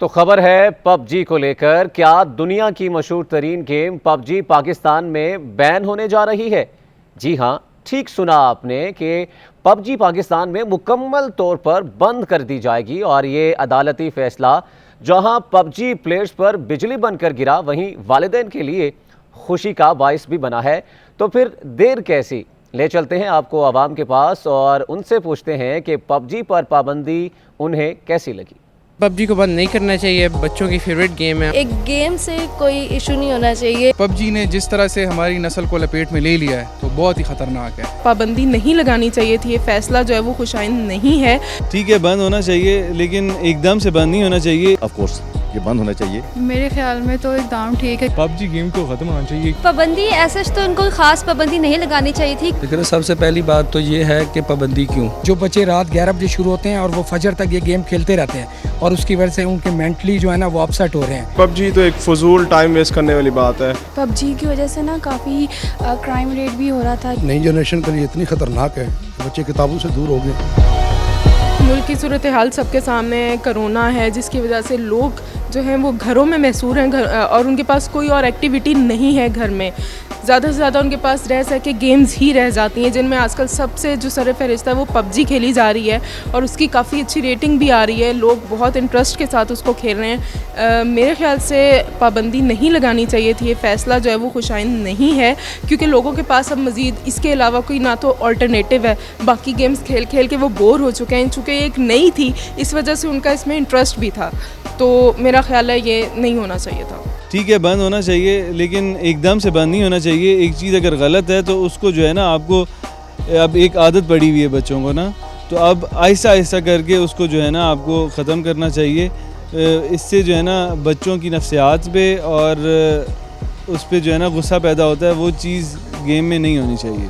तो खबर है पबजी को लेकर। क्या दुनिया की मशहूर तरीन गेम पबजी पाकिस्तान में बैन होने जा रही है? जी हां, ठीक सुना आपने कि पबजी पाकिस्तान में मुकम्मल तौर पर बंद कर दी जाएगी। और ये अदालती फैसला जहां पबजी प्लेयर्स पर बिजली बनकर गिरा, वहीं वालिदैन के लिए खुशी का बाइस भी बना है। तो फिर देर कैसी, ले चलते हैं आपको आवाम के पास और उनसे पूछते हैं कि पबजी पर पाबंदी उन्हें कैसी लगी। पबजी को बंद नहीं करना चाहिए, बच्चों की फेवरेट गेम है। एक गेम से कोई इशू नहीं होना चाहिए। पबजी ने जिस तरह से हमारी नस्ल को लपेट में ले लिया है तो बहुत ही खतरनाक है। पाबंदी नहीं लगानी चाहिए थी। ये फैसला जो है वो खुशाइंद नहीं है। ठीक है, बंद होना चाहिए, लेकिन एकदम से बंद नहीं होना चाहिए। ऑफ कोर्स ये बंद होना चाहिए। मेरे ख्याल में तो एकदम ठीक है। पबजी गेम को खत्म होना चाहिए। पाबंदी ऐसे तो उनको खास पाबंदी नहीं लगानी चाहिए थी। लेकिन सबसे पहली बात तो ये है कि पाबंदी क्यों? जो बच्चे रात 11 बजे शुरू होते हैं और वो फजर तक ये गेम खेलते रहते हैं और उसकी वजह से उनके मेंटली जो है ना वो अपसेट हो रहे हैं। पबजी तो एक फजूल टाइम वेस्ट करने वाली बात है। पबजी की वजह से ना काफ़ी क्राइम रेट भी हो रहा था। नई जनरेशन के लिए इतनी खतरनाक है कि बच्चे किताबों से दूर हो गए। मुल्क की सूरत हाल सबके सामने है। कोरोना है जिसकी वजह से लोग जो हैं वो घरों में महसूर हैं और उनके पास कोई और एक्टिविटी नहीं है घर में। ज़्यादा से ज़्यादा उनके पास रह सके गेम्स ही रह जाती हैं, जिनमें आजकल सबसे जो सर फहरिस्त है वो पबजी खेली जा रही है और उसकी काफ़ी अच्छी रेटिंग भी आ रही है। लोग बहुत इंटरेस्ट के साथ उसको खेल रहे हैं। मेरे ख्याल से पाबंदी नहीं लगानी चाहिए थी। ये फ़ैसला जो है वो खुशाइंद नहीं है, क्योंकि लोगों के पास अब मज़ीद इसके अलावा कोई ना तो अल्टरनेटिव है। बाकी गेम्स खेल खेल के वो बोर हो चुके हैं। चूँकि एक नई थी, इस वजह से उनका इसमें इंटरेस्ट भी था। तो मेरा ख्याल है ये नहीं होना चाहिए था। ठीक है, बंद होना चाहिए, लेकिन एकदम से बंद नहीं होना चाहिए। एक चीज़ अगर गलत है तो उसको जो है ना, आपको अब एक आदत पड़ी हुई है बच्चों को ना, तो अब आहिस्ता आहिस्ता करके उसको जो है ना आपको ख़त्म करना चाहिए। इससे जो है ना बच्चों की नफ्सियात पे और उस पर जो है ना गुस्सा पैदा होता है, वो चीज़ गेम में नहीं होनी चाहिए।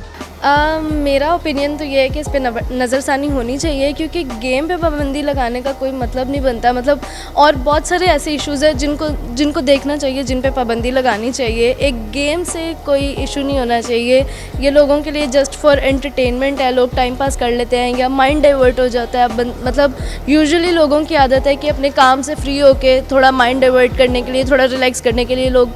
मेरा ओपिनियन तो ये है कि इस पे नज़रसानी होनी चाहिए, क्योंकि गेम पे पाबंदी लगाने का कोई मतलब नहीं बनता। मतलब और बहुत सारे ऐसे इश्यूज़ हैं जिनको देखना चाहिए, जिन पे पाबंदी लगानी चाहिए। एक गेम से कोई इशू नहीं होना चाहिए। ये लोगों के लिए जस्ट फॉर एंटरटेनमेंट है। लोग टाइम पास कर लेते हैं या माइंड डाइवर्ट हो जाता है। मतलब यूजुअली लोगों की आदत है कि अपने काम से फ्री होके थोड़ा माइंड डाइवर्ट करने के लिए, थोड़ा रिलैक्स करने के लिए लोग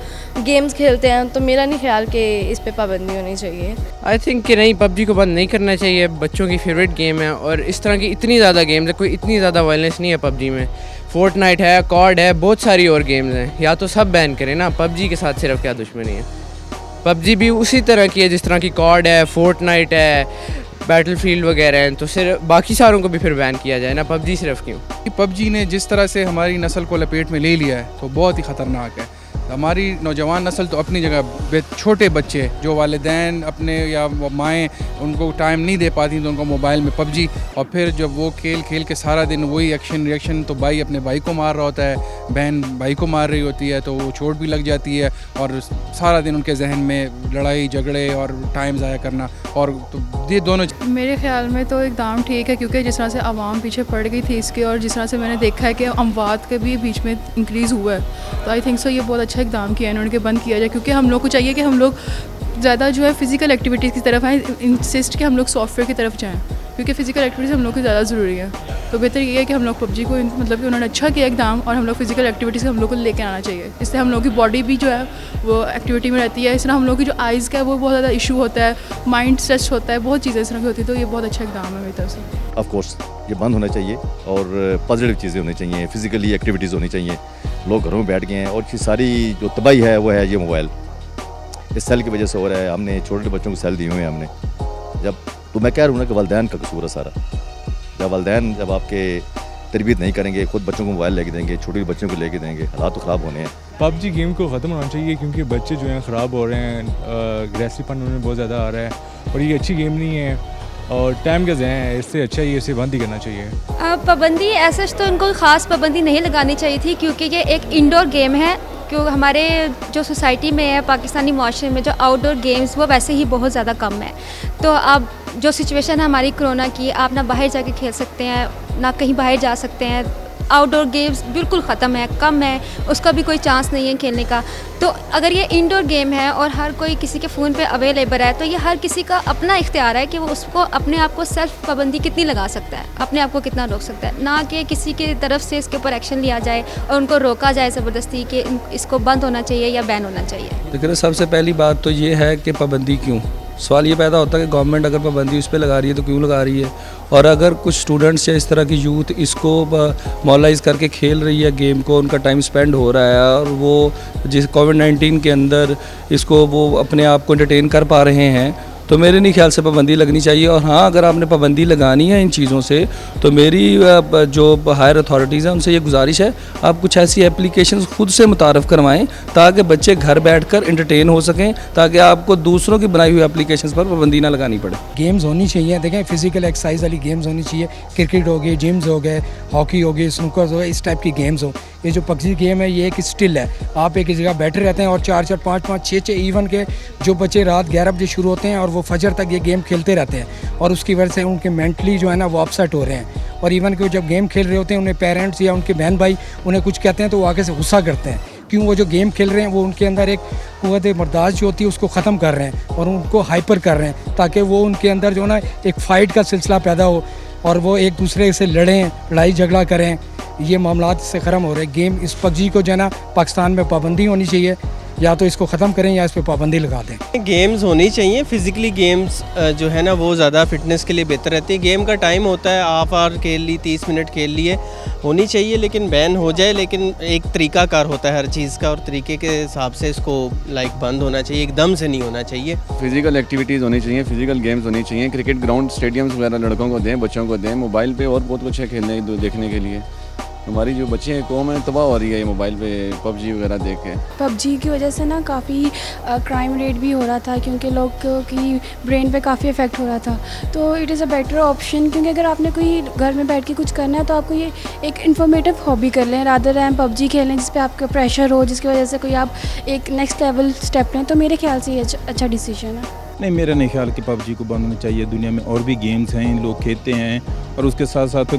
गेम्स खेलते हैं। तो मेरा नहीं ख्याल कि इस पे पाबंदी होनी चाहिए। आई थिंक कि नहीं, पबजी को बंद नहीं करना चाहिए। बच्चों की फेवरेट गेम है और इस तरह की इतनी ज़्यादा गेम्स है, कोई इतनी ज़्यादा वायलेंस नहीं है पबजी में। फोर्टनाइट है, कॉड है, बहुत सारी और गेम्स हैं। या तो सब बैन करें ना, पबजी के साथ सिर्फ क्या दुश्मनी है। पबजी भी उसी तरह की है जिस तरह की कॉड है, फोर्टनाइट है, बैटलफील्ड वगैरह हैं। तो सिर्फ बाकी सारों को भी फिर बैन किया जाए ना, पबजी सिर्फ क्यों? पबजी ने जिस तरह से हमारी नस्ल को लपेट में ले लिया है तो बहुत ही खतरनाक है। हमारी नौजवान नस्ल तो अपनी जगह, छोटे बच्चे जो वालिदैन अपने या माएँ उनको टाइम नहीं दे पाती तो उनको मोबाइल में पबजी, और फिर जब वो खेल खेल के सारा दिन वही एक्शन रिएक्शन, तो भाई अपने भाई को मार रहा होता है, बहन भाई को मार रही होती है, तो वो चोट भी लग जाती है और सारा दिन उनके जहन में लड़ाई झगड़े और टाइम ज़ाया करना। और तो ये दोनों मेरे ख्याल में तो एकदम ठीक है, क्योंकि जिस तरह से आवाम पीछे पड़ गई थी इसके, और जिस तरह से मैंने देखा है कि अमवात के भी बीच में इंक्रीज़ हुआ है, तो आई थिंक सो ये बहुत अच्छा इकदाम किया इन्होंने कि बंद किया जाए। क्योंकि हम लोग को चाहिए कि हम लोग ज़्यादा जो है फ़िज़िकल एक्टिविटीज़ की तरफ आएँ, इंसिस्ट कि हम लोग सॉफ्टवेयर की तरफ जाएँ, क्योंकि फ़िज़िकल एक्टिविटीज़ हम लोग को ज़्यादा ज़रूरी है। तो बेहतर ये है कि हम लोग पबजी को, मतलब कि उन्होंने अच्छा किया एकदम, और हम लोग फ़िज़िकल एक्टिविटीज़ हम लोग को लेके आना चाहिए। इससे हम लोग की बॉडी भी जो है वो एक्टिविटी में रहती है। इस तरह हम लोग की जो आइज़ का है वो बहुत ज़्यादा इशू होता है, माइंड स्ट्रेस होता है, बहुत चीज़ें इस तरह की होती है। तो ये बहुत अच्छा इकदाम है मेरी तरफ से। ऑफ कोर्स ये बंद होना चाहिए और पॉजिटिव चीज़ें होनी चाहिए, फिज़िकली एक्टिविटीज़ होनी चाहिए। लोग घरों में बैठ गए हैं और ये सारी जो तबाही है वो है ये मोबाइल। इस सेल की वजह से हो रहा है। हमने छोटे बच्चों को सेल दिए हुए हैं हमने। जब तो मैं कह रहा हूँ ना कि वालिदैन का कसूर है सारा। जब वालिदैन जब आपके तरबियत नहीं करेंगे, खुद बच्चों को मोबाइल लेके देंगे, छोटे बच्चों को लेके देंगे, हालात तो ख़राब होने हैं। पबजी गेम को ख़त्म होना चाहिए, क्योंकि बच्चे जो हैं ख़राब हो रहे हैं, अग्रेसिवपन उनमें बहुत ज़्यादा आ रहा है और ये अच्छी गेम नहीं है और टाइम का ज़ाया है। इससे अच्छा ये इसे बंद ही करना चाहिए। पाबंदी ऐसे तो उनको खास पाबंदी नहीं लगानी चाहिए थी, क्योंकि ये एक इंडोर गेम है। क्यों हमारे जो सोसाइटी में है, पाकिस्तानी माशरे में जो आउटडोर गेम्स वो वैसे ही बहुत ज़्यादा कम है। तो अब जो सिचुएशन है हमारी कोरोना की, आप ना बाहर जाके खेल सकते हैं, ना कहीं बाहर जा सकते हैं। आउटडोर गेम्स बिल्कुल ख़त्म है, कम है, उसका भी कोई चांस नहीं है खेलने का। तो अगर ये इंडोर गेम है और हर कोई किसी के फ़ोन पे अवेलेबल है, तो ये हर किसी का अपना इख्तियार है कि वो उसको अपने आप को सेल्फ पाबंदी कितनी लगा सकता है, अपने आप को कितना रोक सकता है, ना कि किसी की तरफ से इसके ऊपर एक्शन लिया जाए और उनको रोका जाए ज़बरदस्ती कि इसको बंद होना चाहिए या बैन होना चाहिए। लेकिन सबसे पहली बात तो ये है कि पाबंदी क्यों। सवाल ये पैदा होता है कि गवर्नमेंट अगर पाबंदी उस पर लगा रही है तो क्यों लगा रही है, और अगर कुछ स्टूडेंट्स या इस तरह की यूथ इसको मॉडलाइज करके खेल रही है गेम को, उनका टाइम स्पेंड हो रहा है और वो जिस कोविड-19 के अंदर इसको वो अपने आप को एंटरटेन कर पा रहे हैं, तो मेरे नहीं ख्याल से पाबंदी लगनी चाहिए। और हाँ, अगर आपने पाबंदी लगानी है इन चीज़ों से, तो मेरी जो हायर अथॉरिटीज़ हैं उनसे ये गुजारिश है, आप कुछ ऐसी एप्लीकेशंस खुद से मुतारफ़ करवाएं ताकि बच्चे घर बैठकर एंटरटेन हो सकें, ताकि आपको दूसरों की बनाई हुई एप्लीकेशंस पर पाबंदी ना लगानी पड़े। गेम्स होनी चाहिए, देखें फिजिकल एक्सरसाइज वाली गेम्स होनी चाहिए, क्रिकेट हो गई, जिम्स हो गए, हॉकी हो गई, स्नूकर हो गए, इस टाइप की गेम्स हो। ये जो पबजी गेम है ये एक स्टिल है, आप एक जगह बैठे रहते हैं और 4-4, 5-5, 6-6 इवन के जो बच्चे रात 11 बजे शुरू होते हैं और वो फजर तक ये गेम खेलते रहते हैं, और उसकी वजह से उनके मेंटली जो है ना वो अपसेट हो रहे हैं। और इवन कि जब गेम खेल रहे होते हैं उन्हें पेरेंट्स या उनके बहन भाई उन्हें कुछ कहते हैं तो वो आगे से गुस्सा करते हैं, क्यों? वो जो गेम खेल रहे हैं वो उनके अंदर एक क़ुव्वत बर्दाश्त जो होती है उसको ख़त्म कर रहे हैं और उनको हाइपर कर रहे हैं, ताकि वो उनके अंदर जो ना एक फ़ाइट का सिलसिला पैदा हो और वो एक दूसरे से लड़ें, लड़ाई झगड़ा करें। ये मामलात से ख़त्म हो रहे। गेम इस पबजी को जो है ना पाकिस्तान में पाबंदी होनी चाहिए, या तो इसको ख़त्म करें या इस पर पाबंदी लगा दें। गेम्स होनी चाहिए, फिज़िकली गेम्स जो है ना वो ज़्यादा फिटनेस के लिए बेहतर रहती है। गेम का टाइम होता है, हाफ आवर खेल ली, 30 मिनट खेल लिए, होनी चाहिए, लेकिन बैन हो जाए। लेकिन एक तरीक़ाकार होता है हर चीज़ का, और तरीके के हिसाब से इसको बंद होना चाहिए, एकदम से नहीं होना चाहिए। फिजिकल एक्टिविटीज़ होनी चाहिए, फिजिकल गेम्स होनी चाहिए, क्रिकेट ग्राउंड, स्टेडियम्स वगैरह लड़कों को दें, बच्चों को दें। मोबाइल पे और बहुत कुछ है खेलने देखने के लिए। हमारी जो बच्चे हैं कौम है तबाह हो रही है ये मोबाइल पे पबजी वगैरह देख के। पबजी की वजह से ना काफ़ी क्राइम रेट भी हो रहा था, क्योंकि लोगों की ब्रेन पे काफ़ी इफ़ेक्ट हो रहा था। तो it is a better option, क्योंकि अगर आपने कोई घर में बैठ के कुछ करना है तो आपको ये एक इन्फॉर्मेटिव हॉबी कर लें, रादर दैन पबजी खेलें जिस पे आपका प्रेशर हो, जिसकी वजह से कोई आप एक नेक्स्ट लेवल स्टेप लें। तो मेरे ख्याल से ये अच्छा डिसीजन है। नहीं, मेरा नहीं ख्याल कि पबजी को बंद होना चाहिए। दुनिया में और भी गेम्स हैं, लोग खेलते हैं, और उसके साथ साथ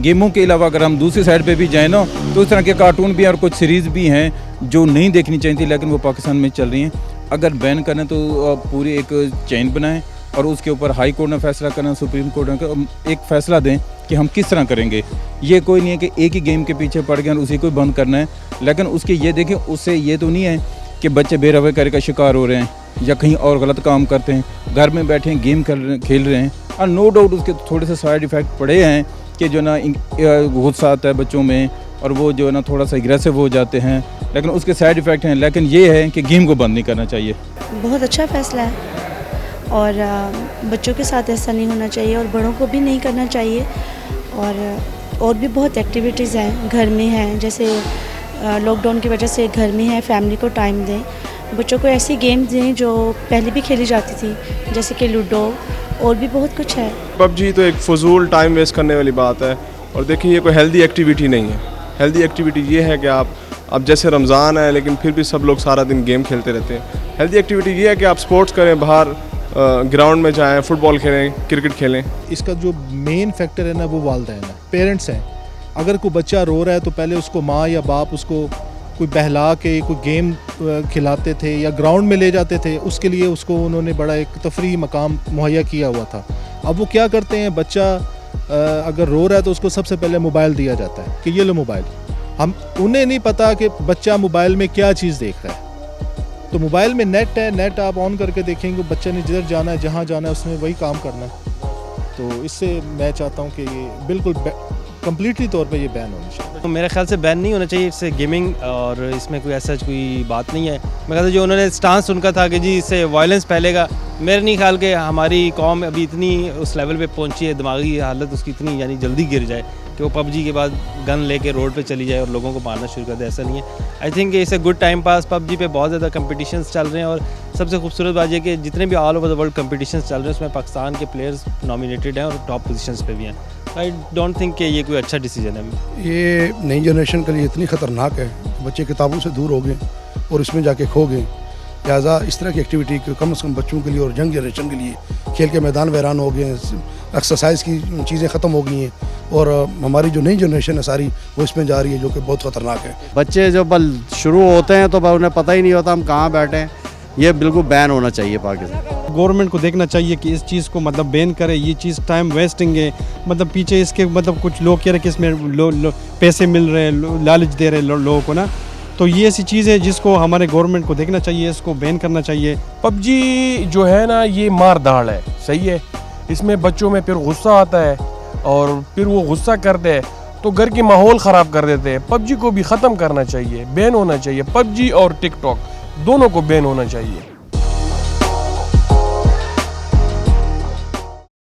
गेमों के अलावा अगर हम दूसरी साइड पे भी जाएँ ना, तो इस तरह के कार्टून भी और कुछ सीरीज़ भी हैं जो नहीं देखनी चाहिए थी, लेकिन वो पाकिस्तान में चल रही हैं। अगर बैन करें तो पूरी एक चेन बनाएं और उसके ऊपर हाई कोर्ट ने फैसला करना, सुप्रीम कोर्ट ने एक फ़ैसला दें कि हम किस तरह करेंगे। ये कोई नहीं है कि एक ही गेम के पीछे पड़ गए और उसी को बंद करना है, लेकिन उसके ये देखें, उससे ये तो नहीं है कि बच्चे बेरवैकारी का शिकार हो रहे हैं या कहीं और गलत काम करते हैं, घर में बैठे गेम खेल रहे हैं। और नो डाउट उसके थोड़े से साइड इफ़ेक्ट पड़े हैं कि जो ना गुस्सा आता है बच्चों में और वो जो है ना थोड़ा सा एग्रेसिव हो जाते हैं, लेकिन उसके साइड इफ़ेक्ट हैं। लेकिन ये है कि गेम को बंद नहीं करना चाहिए। बहुत अच्छा फ़ैसला है, और बच्चों के साथ ऐसा नहीं होना चाहिए और बड़ों को भी नहीं करना चाहिए। और भी बहुत एक्टिविटीज़ हैं घर में हैं, जैसे लॉकडाउन की वजह से घर में है, फैमिली को टाइम दें, बच्चों को ऐसी गेम्स दें जो पहले भी खेली जाती थी, जैसे कि लूडो, और भी बहुत कुछ है। पबजी तो एक फजूल टाइम वेस्ट करने वाली बात है, और देखिए ये कोई हेल्दी एक्टिविटी नहीं है। हेल्दी एक्टिविटी ये है कि आप जैसे रमज़ान है लेकिन फिर भी सब लोग सारा दिन गेम खेलते रहते हैं। हेल्दी एक्टिविटी ये है कि आप स्पोर्ट्स करें, बाहर ग्राउंड में जाएँ, फुटबॉल खेलें, क्रिकेट खेलें। इसका जो मेन फैक्टर है ना वो वालिदैन है, पेरेंट्स हैं। अगर कोई बच्चा रो रहा है तो पहले उसको माँ या बाप उसको कोई बहला के कोई गेम खिलाते थे या ग्राउंड में ले जाते थे, उसके लिए उसको उन्होंने बड़ा एक तफरी मकाम मुहैया किया हुआ था। अब वो क्या करते हैं, बच्चा अगर रो रहा है तो उसको सबसे पहले मोबाइल दिया जाता है कि ये लो मोबाइल। उन्हें नहीं पता कि बच्चा मोबाइल में क्या चीज़ देख रहा है। तो मोबाइल में नेट है, नेट आप ऑन करके देखेंगे, बच्चे ने जिधर जाना है, जहाँ जाना है, उसने वही काम करना है। तो इससे मैं चाहता हूँ कि ये बिल्कुल कम्प्लीटली तौर पे ये बैन होना चाहिए। तो मेरे ख्याल से बैन नहीं होना चाहिए, इससे गेमिंग, और इसमें कोई ऐसा कोई बात नहीं है। मेरे ख्याल से जो उन्होंने स्टांस उनका था कि जी इससे वायलेंस फैलेगा, मेरे नहीं ख्याल कि हमारी कौम अभी इतनी उस लेवल पे पहुंची है, दिमागी हालत उसकी इतनी यानी जल्दी गिर जाए कि वो पबजी के बाद गन लेके रोड पे चली जाए और लोगों को मारना शुरू कर दे। ऐसा नहीं है। I think it's a good time pass. PUBG पे बहुत ज़्यादा कंपटीशंस चल रहे हैं, और सबसे खूबसूरत बात यह कि जितने भी all over the world competitions चल रहे हैं उसमें पाकिस्तान के प्लेयर्स नॉमिनेटेड हैं और टॉप पोजीशंस पे भी हैं। आई डोंट थिंक कि ये कोई अच्छा डिसीजन है। ये नई जनरेशन के लिए इतनी ख़तरनाक है, बच्चे किताबों से दूर हो गए और इसमें जाके खो गए। लिहाजा इस तरह की एक्टिविटी कम से कम बच्चों के लिए और यंग जनरेशन के लिए, खेल के मैदान वैरान हो गए हैं, एक्सरसाइज की चीज़ें ख़त्म हो गई हैं और हमारी जो नई जनरेशन है सारी वो इसमें जा रही है, जो कि बहुत ख़तरनाक है। बच्चे जब शुरू होते हैं तो उन्हें पता ही नहीं होता हम कहाँ बैठे हैं। ये बिल्कुल बैन होना चाहिए पाकिस्तान। गवर्नमेंट को देखना चाहिए कि इस चीज़ को मतलब बैन करे। ये चीज़ टाइम वेस्टिंग है, मतलब पीछे इसके मतलब कुछ लोग कह रहे हैं कि इसमें पैसे मिल रहे हैं, लालच दे रहे हैं लोगों को ना, तो ये ऐसी चीज़ है जिसको हमारे गवर्नमेंट को देखना चाहिए, इसको बैन करना चाहिए। पबजी जो है ना ये मार धाड़ है, सही है। इसमें बच्चों में फिर गुस्सा आता है और फिर वो गुस्सा करते हैं तो घर की माहौल ख़राब कर देते हैं। पबजी को भी ख़त्म करना चाहिए, बैन होना चाहिए। पबजी और टिकटॉक दोनों को बैन होना चाहिए।